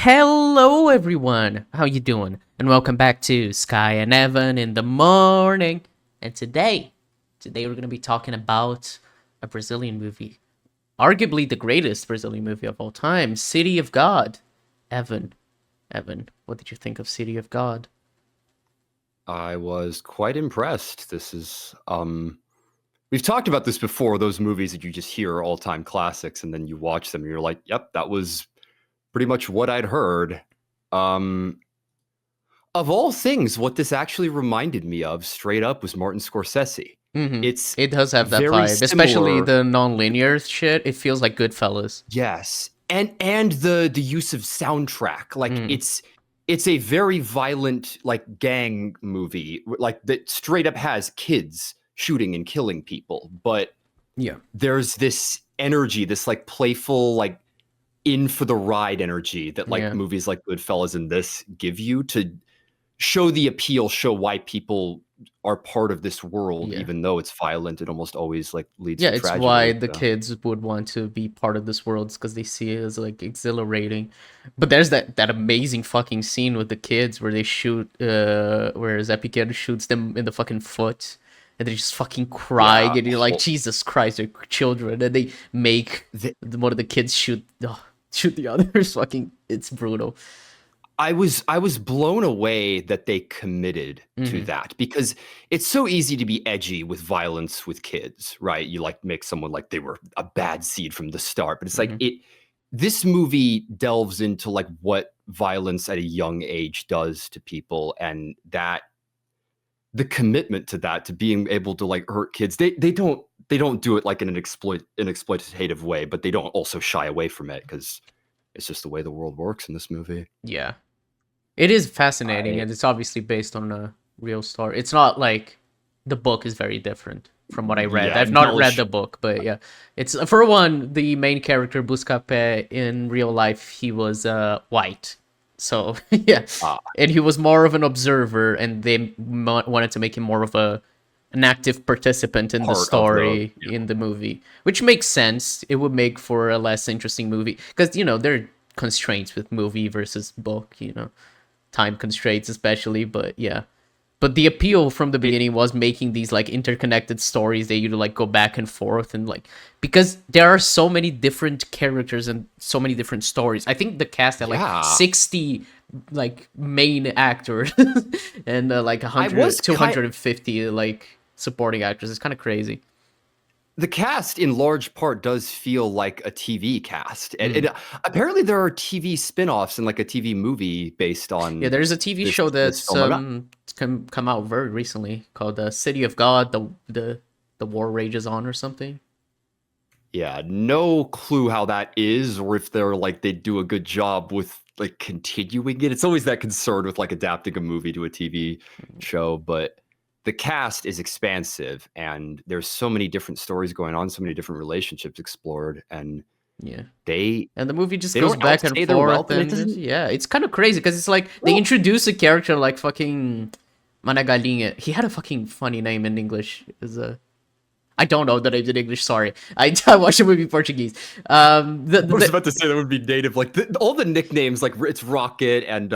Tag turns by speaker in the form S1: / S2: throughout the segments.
S1: Hello everyone, how you doing? And welcome back to Skye and Evan in the morning. And today we're gonna be talking about a Brazilian movie, arguably the greatest Brazilian movie of all time, City of God. Evan, what did you think of City of God?
S2: I was quite impressed. This is we've talked about this before, those movies that you just hear are all-time classics and then you watch them and you're like, "Yep, that was pretty much what I'd heard." Um of all things, what this actually reminded me of straight up was Martin Scorsese. It's
S1: It does have that
S2: very
S1: vibe, especially
S2: similar.
S1: the non-linear shit. It feels like Goodfellas.
S2: Yes. And the use of soundtrack. Like
S1: Mm,
S2: it's a very violent like gang movie like that straight up has kids shooting and killing people, but
S1: yeah.
S2: there's this energy, this like playful, like in for the ride energy that like
S1: Yeah.
S2: movies like Goodfellas and this give you to show the appeal, show why people are part of this world,
S1: Yeah.
S2: even though it's violent. It almost always like leads
S1: Yeah,
S2: to
S1: it's why
S2: tragedy.
S1: the
S2: So.
S1: kids would want to be part of this world because they see it as like exhilarating. But there's that amazing fucking scene with the kids where they shoot where Zepican shoots them in the fucking foot and they're just fucking
S2: Yeah,
S1: crying and you're like, Jesus Christ, they're children, and they make one of the kids shoot the others. Fucking, it's brutal.
S2: I was blown away that they committed to
S1: Hmm.
S2: that because it's so easy to be edgy with violence with kids, right? You like make someone like they were a bad seed from the start, but it's like
S1: Hmm.
S2: this movie delves into like what violence at a young age does to people, and that the commitment to that, to being able to like hurt kids. They don't do it like in an exploitative way, but they don't also shy away from it because it's just the way the world works in this movie.
S1: Yeah. It is fascinating,
S2: I
S1: and it's obviously based on a real story. It's not like the book is very different from what I read.
S2: Yeah,
S1: I've not read
S2: embellish.
S1: the book, but yeah, it's for one the main character Buscapé in real life. He was white, so yeah,
S2: Ah,
S1: and he was more of an observer, and they wanted to make him more of an active participant in the
S2: part of the
S1: story in the movie, which makes sense. It would make for a less interesting movie because there are constraints with movie versus book. Time constraints especially, but yeah, but the appeal from the
S2: it,
S1: beginning was making these like interconnected stories that you like go back and forth, and like because there are so many different characters and so many different stories. I think the cast had like
S2: yeah.
S1: 60 like main actors and like
S2: I was
S1: 100
S2: kind
S1: 250 like supporting actors. It's kind of crazy.
S2: The cast in large part does feel like a TV cast. And
S1: Mm.
S2: apparently there are TV spin-offs and like a TV movie based
S1: Yeah,
S2: on
S1: there's a TV
S2: this
S1: show
S2: this
S1: that's
S2: film. I'm not
S1: come out very recently called City of God. The war rages on or something.
S2: Yeah, no clue how that is, or if they're like they do a good job with like continuing it. It's always that concern with like adapting a movie to a TV show, but the cast is expansive and there's so many different stories going on, so many different relationships explored, and
S1: Yeah.
S2: they
S1: And the movie just
S2: they
S1: goes
S2: don't
S1: back and
S2: outstay their
S1: forth,
S2: wealth, and it
S1: and
S2: doesn't.
S1: yeah, it's kind of crazy because it's like they
S2: Well,
S1: introduce a character like fucking Managalinha. He had a fucking funny name in English. Is a I don't know the names in English. Sorry, I watched the movie in Portuguese.
S2: I was about to say that would be native. Like all the nicknames, like it's Rocket and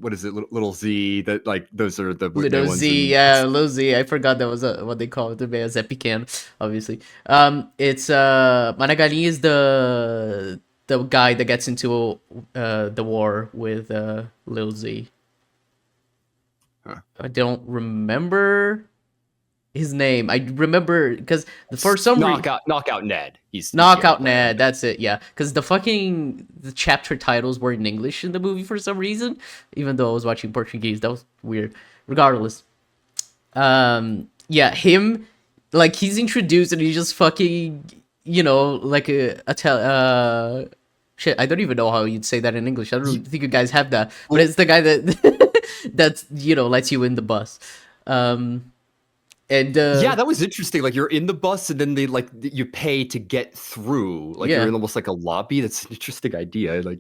S2: what is it, little Z? That like those are the
S1: Little
S2: nickname ones,
S1: Z,
S2: and
S1: yeah,
S2: it's
S1: Little Z. I forgot that was what they call it. The man Zé Pequeno, obviously. It's Managalinha is the guy that gets into the war with Lil Z.
S2: huh.
S1: I don't remember his name. I remember because for some reason,
S2: Knockout Ned. He's the other
S1: Knockout
S2: player.
S1: Ned. That's it. Yeah, because the chapter titles were in English in the movie for some reason, even though I was watching Portuguese. That was weird. Regardless, yeah, him, like he's introduced and he's just fucking, like shit. I don't even know how you'd say that in English. I don't think you guys have that, but it's the guy that that's lets you in the bus. Um, and
S2: Yeah, that was interesting. Like you're in the bus, and then they like you pay to get through. Like you're
S1: yeah.
S2: in almost like a lobby. That's an interesting idea. Like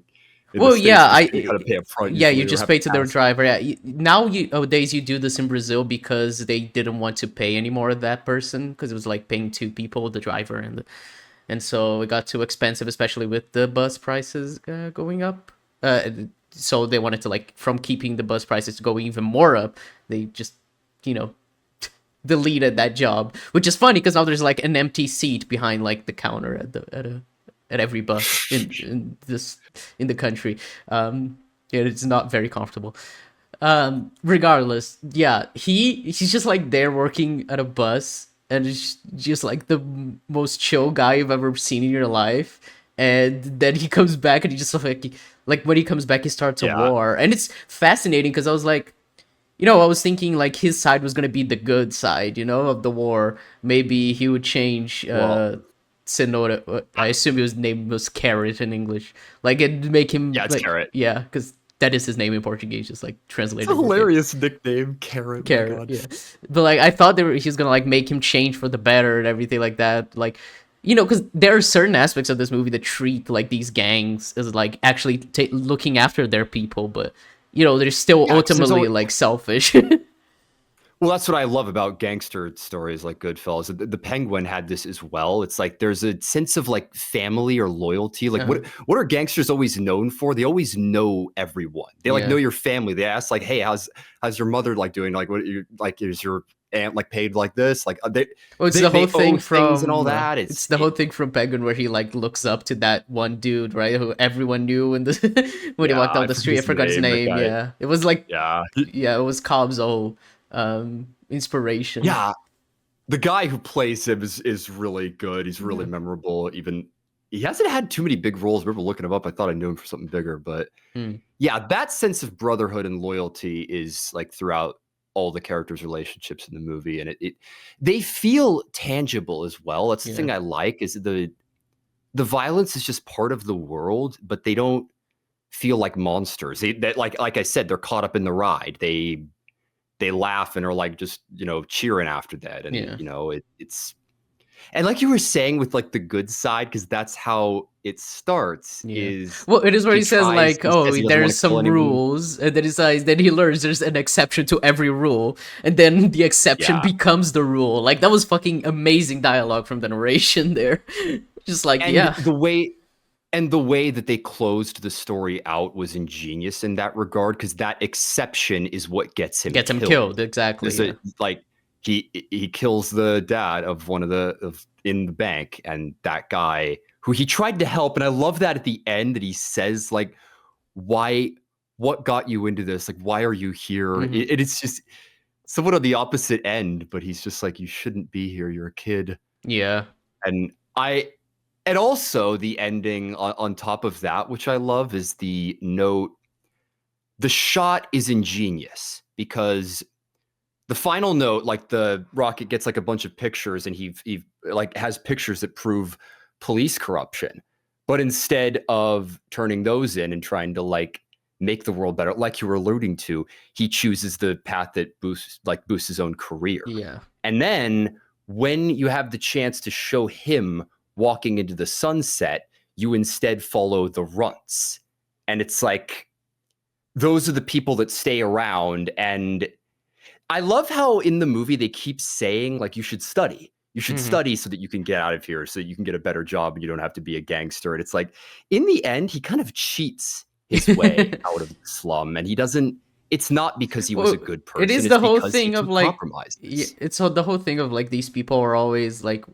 S2: in the
S1: Well,
S2: states,
S1: yeah,
S2: you gotta pay up front
S1: yeah, you
S2: usually, or
S1: just
S2: have a
S1: pay to their
S2: pass.
S1: driver. Yeah, nowadays you do this in Brazil because they didn't want to pay anymore that person because it was like paying two people, the driver and so it got too expensive, especially with the bus prices going up. so they wanted to like from keeping the bus prices to go even more up, they just you know deleted that job, which is funny because now there's like an empty seat behind like the counter at every bus in the country. Yeah, it's not very comfortable. Regardless, yeah, he's just like there working at a bus, and it's just like the most chill guy you've ever seen in your life. And then he comes back, and he just like when he comes back, he starts a
S2: Yeah.
S1: war, and it's fascinating because I was like, I was thinking like his side was gonna be the good side, of the war. Maybe he would change
S2: Well,
S1: Sonora. I assume his name was Carrot in English. Like it'd make him
S2: yeah, it's
S1: like
S2: Carrot.
S1: yeah, because that is his name in Portuguese, just like
S2: It's a
S1: translated.
S2: hilarious nickname, Carrot. My
S1: Carrot,
S2: God.
S1: yeah. But like I thought he was gonna like make him change for the better and everything like that. Like because there are certain aspects of this movie that treat like these gangs as like actually looking after their people, but they're still
S2: Yeah, 'cause there's
S1: ultimately
S2: always,
S1: like selfish.
S2: well, that's what I love about gangster stories like Goodfellas. The Penguin had this as well. It's like there's a sense of like family or loyalty. Like
S1: Uh-huh.
S2: what are gangsters always known for? They always know everyone. They like know
S1: Yeah.
S2: your family. They ask like, "Hey, how's your mother like doing? Like what you like is your aunt like paid like this?" Like
S1: Well, it's
S2: they
S1: the whole
S2: they owe
S1: thing
S2: things and all
S1: from
S2: that.
S1: it's the whole thing from Penguin where he like looks up to that one dude, right? Who everyone knew when when he
S2: Yeah,
S1: walked down
S2: I
S1: the
S2: forget
S1: street. I
S2: his
S1: forgot his
S2: name. That
S1: name.
S2: guy.
S1: Yeah, it was like
S2: Yeah.
S1: yeah, it was Cobb's whole inspiration.
S2: Yeah, the guy who plays him is really good. He's really
S1: Yeah.
S2: memorable. Even he hasn't had too many big roles. I remember looking him up. I thought I knew him for something bigger, but
S1: Hmm.
S2: yeah, that sense of brotherhood and loyalty is like throughout all the characters' relationships in the movie, and it they feel tangible as well. That's the
S1: Yeah.
S2: thing I like is the violence is just part of the world, but they don't feel like monsters. That like I said, they're caught up in the ride. They laugh and are like just cheering after that, and
S1: Yeah.
S2: it's and like you were saying with like the good side, because that's how it starts.
S1: Yeah.
S2: Is
S1: Well, it is where
S2: he
S1: he says
S2: tries?
S1: like,
S2: He
S1: "Oh,
S2: says he doesn't want
S1: there's
S2: to kill
S1: some
S2: anyone.
S1: rules," and then he says, then he learns there's an exception to every rule, and then the exception
S2: Yeah,
S1: becomes the rule. Like that was fucking amazing dialogue from the narration there. Just like,
S2: and
S1: yeah,
S2: the way that they closed the story out was ingenious in that regard, because that exception is what gets him
S1: gets him
S2: killed.
S1: killed. Exactly.
S2: There's a
S1: Yeah.
S2: like he kills the dad of one of in the bank, and that guy who he tried to help. And I love that at the end that he says like, why, what got you into this? Like, why are you here?
S1: Hmm.
S2: It's just somewhat on the opposite end, but he's just like, you shouldn't be here. You're a kid.
S1: Yeah.
S2: And and also the ending on top of that, which I love, is the note. The shot is ingenious because the final note, like the rocket gets like a bunch of pictures, and he like has pictures that prove police corruption. But instead of turning those in and trying to like make the world better, like you were alluding to, he chooses the path that boosts his own career.
S1: Yeah.
S2: And then when you have the chance to show him walking into the sunset, you instead follow the runts. And it's like those are the people that stay around. And I love how in the movie they keep saying like you should study. You should
S1: Hmm.
S2: study so that you can get out of here, so that you can get a better job and you don't have to be a gangster. And it's like in the end, he kind of cheats his way out of the slum, and he doesn't. It's not because he was a
S1: Well,
S2: good
S1: it
S2: person.
S1: is
S2: It's
S1: the whole
S2: because he
S1: thing of
S2: took
S1: like,
S2: compromises.
S1: it's the whole thing of like these people are always like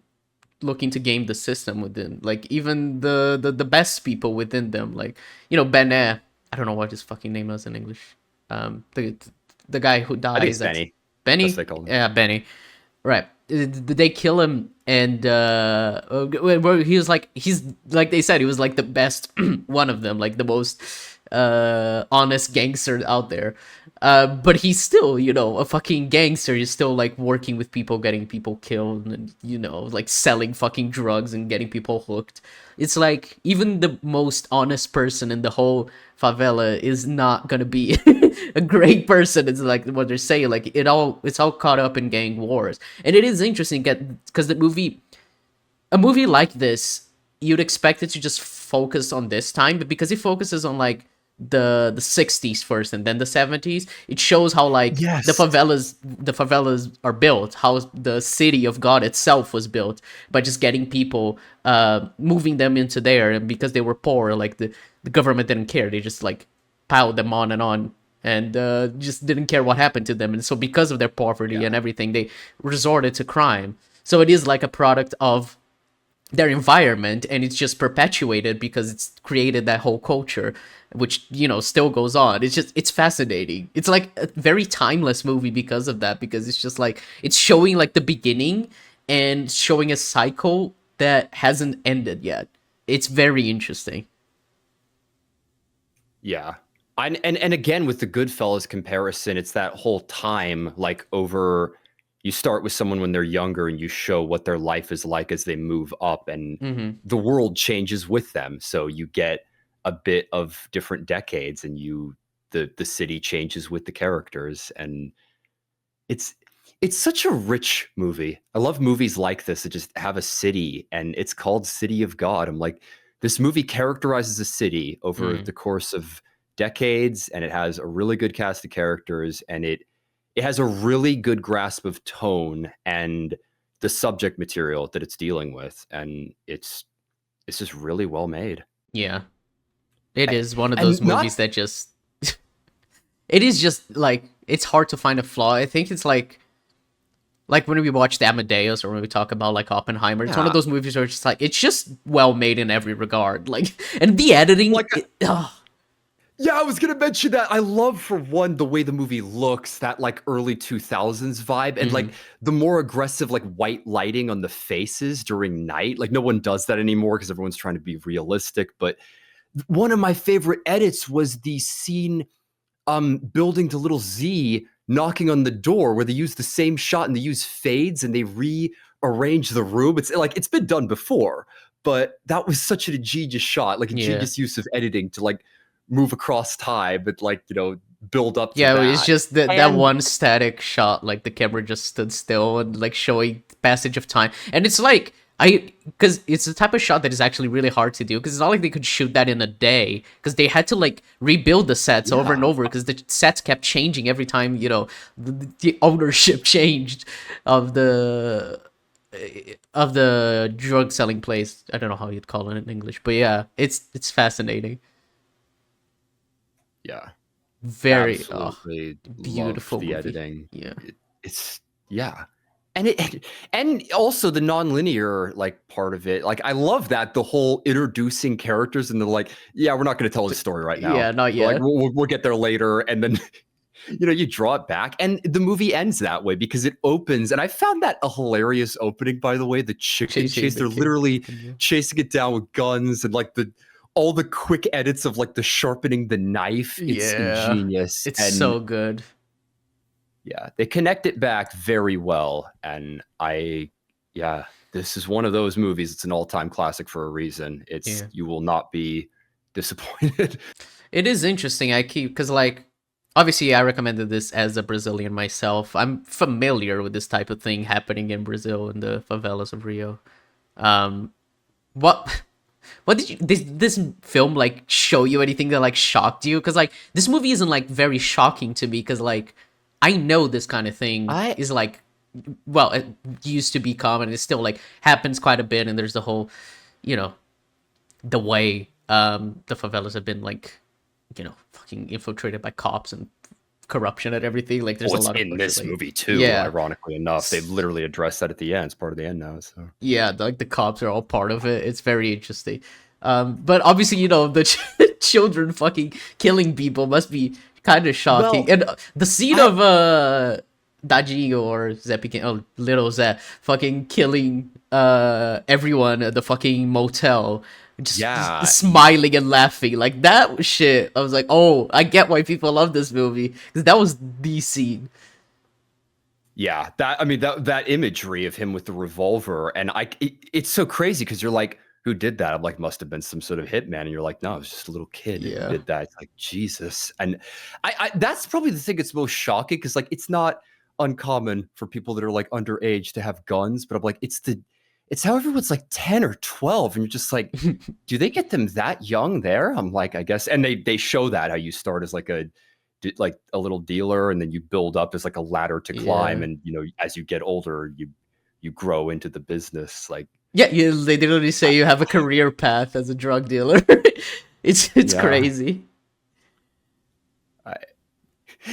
S1: looking to game the system within, like even the best people within them, like Benet. I don't know what his fucking name is in English. The guy who
S2: I think it's
S1: dies. That's
S2: Benny. That's what
S1: Benny.
S2: they call him.
S1: Yeah, Benny. Right. Did they kill him? And well, he's like they said, he was like the best one of them, like the most honest gangster out there. But he's still, a fucking gangster. He's still like working with people, getting people killed, and like selling fucking drugs and getting people hooked. It's like even the most honest person in the whole favela is not gonna be a great person. It's like what they're saying. Like it's all caught up in gang wars, and it is interesting because a movie like this, you'd expect it to just focus on this time, but because it focuses on like the 60s first and then the 70s, it shows how like
S2: Yes.
S1: the favelas are built, how the city of God itself was built by just getting people, moving them into there, and because they were poor, like the government didn't care. They just like piled them on, and just didn't care what happened to them. And so because of their poverty
S2: Yeah.
S1: and everything, they resorted to crime. So it is like a product of their environment, and it's just perpetuated because it's created that whole culture, which still goes on. It's fascinating. It's like a very timeless movie because of that, because it's just like it's showing like the beginning and showing a cycle that hasn't ended yet. It's very interesting.
S2: Yeah. And again with the Goodfellas comparison, it's that whole time like over you start with someone when they're younger and you show what their life is like as they move up and
S1: Hmm.
S2: the world changes with them. So you get a bit of different decades and the city changes with the characters and it's it's such a rich movie. I love movies like this that just have a city and it's called City of God. I'm like, this movie characterizes a city over
S1: Mm.
S2: the course of decades, and it has a really good cast of characters, and it has a really good grasp of tone and the subject material that it's dealing with, and it's just really well made.
S1: Yeah, it
S2: A-
S1: is one of those
S2: And
S1: movies
S2: not
S1: that just it is just like it's hard to find a flaw. I think it's like when we watch the Amadeus or when we talk about like Oppenheimer, it's one of
S2: yeah,
S1: those movies where it's just like it's just well made in every regard. Like, and the editing,
S2: like
S1: ugh,
S2: yeah, I was gonna mention that. I love for one the way the movie looks, that like early 2000s vibe, and like
S1: mhm.
S2: the more aggressive like white lighting on the faces during night. Like no one does that anymore because everyone's trying to be realistic. But one of my favorite edits was the scene building to little Z knocking on the door where they use the same shot and they use fades and they rearrange the room. It's like it's been done before, but that was such an ingenious shot, like a
S1: Yeah,
S2: genius use of editing to like move across time, but like, build up to
S1: yeah. It's
S2: that.
S1: just that
S2: And
S1: one static shot, like the camera just stood still and like showing passage of time, and it's like. Because it's the type of shot that is actually really hard to do because it's not like they could shoot that in a day because they had to like rebuild the sets over and
S2: yeah,
S1: over because the sets kept changing every time the ownership changed of the drug selling place. I don't know how you'd call it in English, but yeah, it's fascinating.
S2: yeah,
S1: Very
S2: absolutely loved
S1: beautiful
S2: the
S1: movie.
S2: editing.
S1: Yeah,
S2: It's yeah. And also the nonlinear like part of it. Like I love that the whole introducing characters and they're like, yeah, we're not going to tell the story right now.
S1: yeah, not
S2: We're like
S1: yet.
S2: we'll get there later, and then you draw it back, and the movie ends that way because it opens. And I found that a hilarious opening, by the way. The chicken
S1: Chasing
S2: chase,
S1: the
S2: they're literally
S1: chicken. Yeah,
S2: chasing it down with guns and like the all the quick edits of like the sharpening the knife. It's
S1: yeah,
S2: ingenious
S1: it's
S2: and
S1: so good.
S2: yeah, they connect it back very well. And yeah, this is one of those movies. It's an all-time classic for a reason.
S1: Yeah.
S2: You will not be disappointed.
S1: It is interesting. I keep because like obviously I recommended this as a Brazilian myself. I'm familiar with this type of thing happening in Brazil in the favelas of Rio. Um, what what did you this film like show you anything that like shocked you? Because like this movie isn't like very shocking to me because like I know this kind of thing
S2: I
S1: is like well it used to be common. It still like happens quite a bit, and there's the whole you know the way the favelas have been like fucking infiltrated by cops and corruption and everything. Like there's
S2: well,
S1: a
S2: it's
S1: lot of
S2: in
S1: like
S2: this movie too,
S1: yeah.
S2: ironically enough. They've literally addressed that at the end. It's part of the end now. So
S1: Yeah, like the cops are all part of it. It's very interesting. But obviously, the children fucking killing people must be kind of shocking.
S2: well,
S1: And the scene
S2: I
S1: of Dadinho or Zé Pequeno, oh, little Zé, fucking killing everyone at the fucking motel, just
S2: yeah,
S1: smiling and laughing like that was shit. I was like, oh, I get why people love this movie because that was the scene.
S2: yeah, that I mean that imagery of him with the revolver, and it's so crazy because you're like, who did that? I'm like, must have been some sort of hitman, and you're like, no, it was just a little kid who
S1: Yeah,
S2: did that. It's like Jesus, and I that's probably the thing that's most shocking because like it's not uncommon for people that are like underage to have guns, but I'm like, it's how everyone's like 10 or 12, and you're just like, do they get them that young there? I'm like, I guess, and they show that how you start as like a little dealer and then you build up as like a ladder to climb,
S1: yeah.
S2: and as you get older you grow into the business like
S1: Yeah, they literally say you have a career path as a drug dealer. It's
S2: yeah
S1: crazy.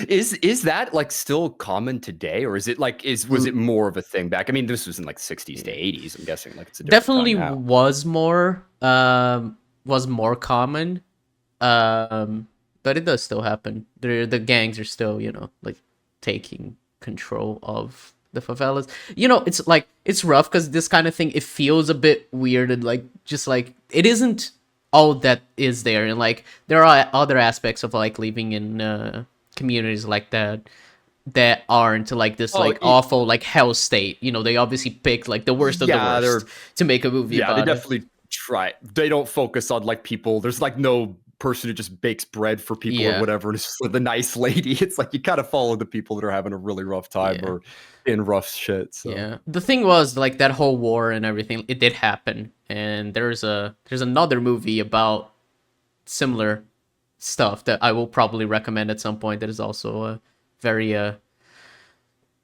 S2: Is that like still common today, or is it like was it more of a thing back? I mean, this was in like 60s to 80s. I'm guessing like it's a different time
S1: Definitely
S2: now.
S1: was more common. But it does still happen. The gangs are still, like taking control of the favelas. It's like it's rough because this kind of thing it feels a bit weird and like just like it isn't all that is there, and like there are other aspects of like living in communities like that aren't like this
S2: Oh,
S1: like awful like hell state. They obviously picked like the worst of the
S2: yeah,
S1: worst to make a movie
S2: they
S1: about it.
S2: definitely try. They don't focus on like people. There's like no person who just bakes bread for people or
S1: Yeah,
S2: whatever, and it's just like the nice lady. It's like you kind of follow the people that are having a really rough time
S1: yeah.
S2: or in rough shit. So
S1: Yeah. The thing was like that whole war and everything, it did happen. And there's another movie about similar stuff that I will probably recommend at some point that is also a very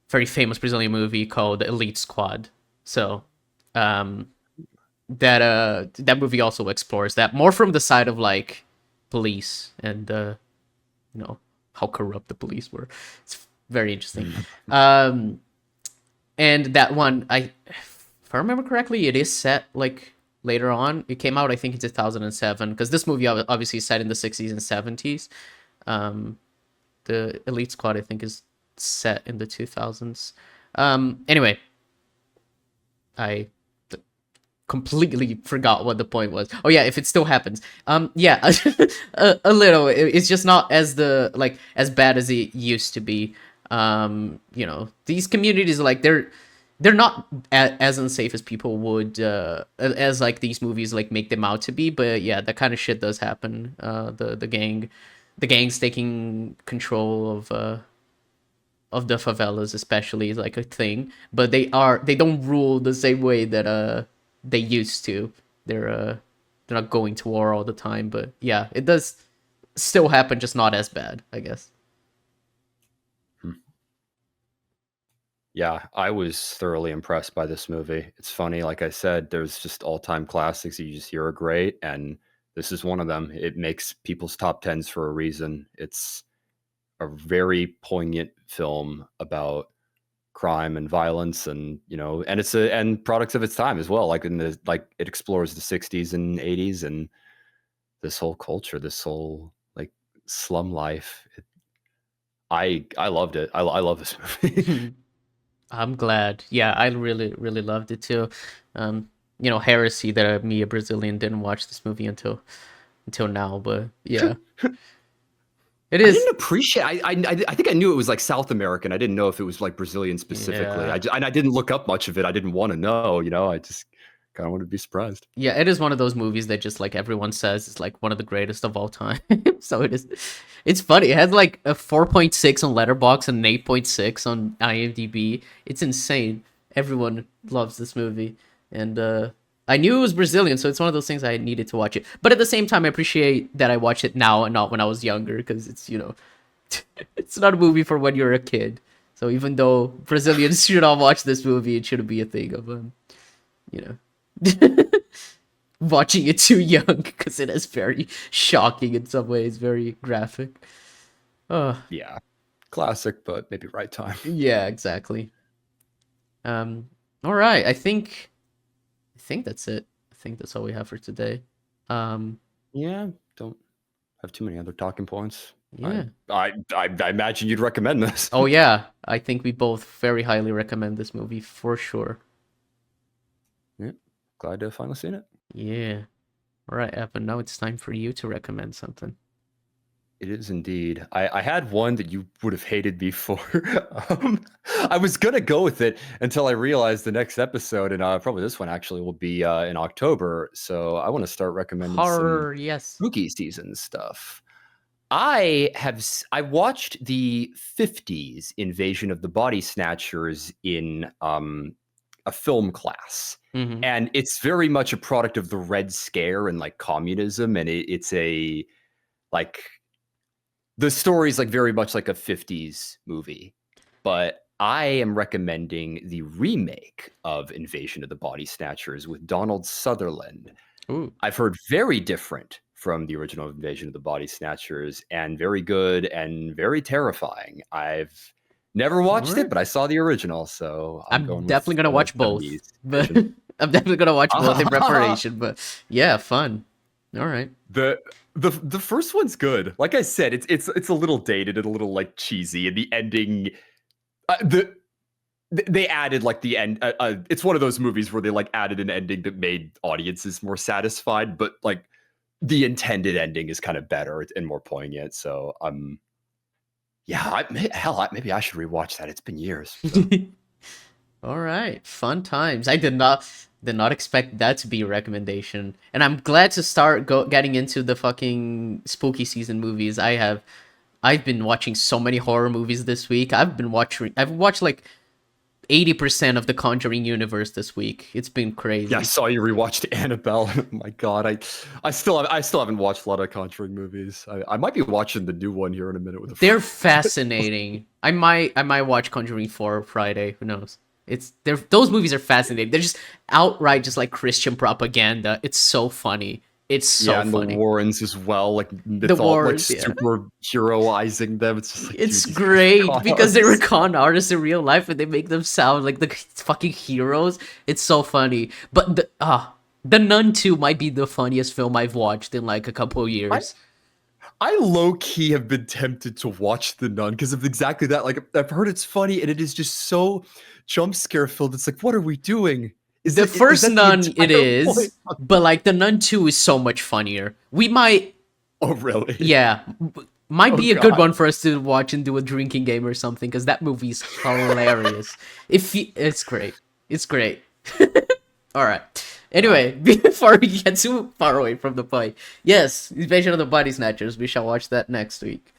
S1: very famous Brazilian movie called Elite Squad. So, um that movie also explores that more from the side of like police and how corrupt the police were. It's very interesting. Um and that one, if I remember correctly, it is set like later on. It came out, I think, in 2007 because this movie obviously is set in the 60s and 70s. Um, the Elite Squad, I think, is set in the 2000s. Anyway, I completely forgot what the point was. Oh yeah, if it still happens. Yeah, a little. It's just not as bad as it used to be. These communities like they're not as unsafe as people would as like these movies like make them out to be. But yeah, that kind of shit does happen. The gangs taking control of the favelas especially is like a thing, but they don't rule the same way that they used to. They're not going to war all the time, but yeah, it does still happen, just not as bad, I guess.
S2: yeah, I was thoroughly impressed by this movie. It's funny, like I said, there's just all-time classics that you just hear are great, and this is one of them. It makes people's top tens for a reason. It's a very poignant film about crime and violence, and and it's and products of its time as well. Like it explores the 60s and 80s and this whole culture, this whole like slum life. I loved it. I love this movie.
S1: I'm glad. Yeah, I really, really loved it too. Heresy that me, a Brazilian, didn't watch this movie until now, but yeah, it
S2: I
S1: is.
S2: didn't appreciate. I think I knew it was like South American. I didn't know if it was like Brazilian specifically.
S1: Yeah,
S2: And I didn't look up much of it. I didn't want to know. I just kind of wanted to be surprised.
S1: yeah, it is one of those movies that just like everyone says is like one of the greatest of all time. So it is. It's funny. It has like a 4.6 on Letterboxd and an 8.6 on IMDb. It's insane. Everyone loves this movie, and I knew it was Brazilian, so it's one of those things I needed to watch it. But at the same time, I appreciate that I watched it now and not when I was younger, because it's it's not a movie for when you're a kid. So even though Brazilians should all watch this movie, it shouldn't be a thing of you know watching it too young, because it is very shocking in some ways, very graphic. Oh,
S2: Yeah, classic, but maybe right time.
S1: yeah, exactly. All right, I think that's it. I think that's all we have for today. Um,
S2: Yeah, don't have too many other talking points.
S1: yeah.
S2: I imagine you'd recommend this.
S1: Oh yeah, I think we both very highly recommend this movie for sure.
S2: Yeah, glad to have finally seen it.
S1: Yeah. All right, Evan. Now it's time for you to recommend something.
S2: It is indeed. I had one that you would have hated before. I was gonna go with it until I realized the next episode, and probably this one actually will be in October. So I want to start recommending some
S1: Horror, yes.
S2: spooky season stuff. I watched the '50s invasion of the Body Snatchers in a film class,
S1: Mm-hmm.
S2: and it's very much a product of the Red Scare and like communism, and it's a like the story is like very much like a '50s movie, but I am recommending the remake of Invasion of the Body Snatchers with Donald Sutherland.
S1: Ooh.
S2: I've heard very different from the original Invasion of the Body Snatchers, and very good and very terrifying. I've never watched it, but I saw the original, so I'm
S1: I'm
S2: going with
S1: definitely gonna
S2: the
S1: watch both,
S2: 70s
S1: but
S2: version.
S1: I'm definitely gonna watch both in preparation. But yeah, fun. All right.
S2: The first one's good. Like I said, it's a little dated and a little like cheesy, and the ending, they added like the end. It's one of those movies where they like added an ending that made audiences more satisfied, but like the intended ending is kind of better and more poignant. So yeah, maybe I should rewatch that. It's been years. So.
S1: All right, fun times. I did not expect that to be a recommendation, and I'm glad to start getting into the fucking spooky season movies. I've been watching so many horror movies this week. I've watched like 80% of the Conjuring universe this week. It's been crazy.
S2: Yeah, I saw you rewatched Annabelle. Oh my God, I still haven't watched a lot of Conjuring movies. I might be watching the new one here in a minute with a
S1: They're
S2: friend.
S1: fascinating. I might watch Conjuring 4 Friday. Who knows? Those movies are fascinating. They're just outright just like Christian propaganda. It's so funny. It's so
S2: and
S1: funny.
S2: the Warrens as well, like
S1: Warrens, yeah.
S2: super heroizing them. It's just like,
S1: It's
S2: dude,
S1: great because they were
S2: artists.
S1: con artists in real life and they make them sound like the fucking heroes. It's so funny. But the Nun 2 might be the funniest film I've watched in like a couple of years.
S2: I low key have been tempted to watch The Nun because of exactly that. Like I've heard it's funny and it is just so jump scare filled. It's like, what are we doing?
S1: The first
S2: that the
S1: Nun it
S2: entire
S1: is,
S2: point?
S1: but like the Nun 2 is so much funnier. We might,
S2: Oh really?
S1: yeah, might
S2: Oh,
S1: be a good
S2: God.
S1: one for us to watch and do a drinking game or something because that movie's hilarious. It's great. It's great. All right. Anyway, before we get too far away from the point, yes, Invasion of the Body Snatchers. We shall watch that next week.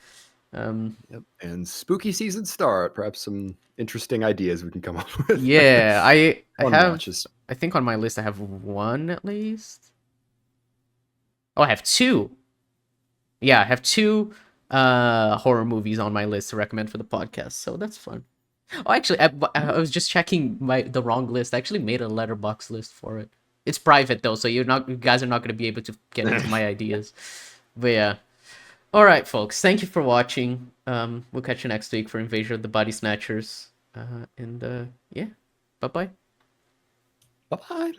S2: Yep. And spooky season start. Perhaps some interesting ideas we can come up with.
S1: Yeah, I
S2: Fun
S1: have.
S2: watches.
S1: I think on my list I have one at least. Oh, I have two. Yeah, I have two horror movies on my list to recommend for the podcast, so that's fun. Oh, actually, I was just checking the wrong list. I actually made a letterbox list for it. It's private though, so you guys are not going to be able to get into my ideas. But yeah. All right, folks. Thank you for watching. We'll catch you next week for Invasion of the Body Snatchers. Yeah, bye bye.
S2: Bye bye.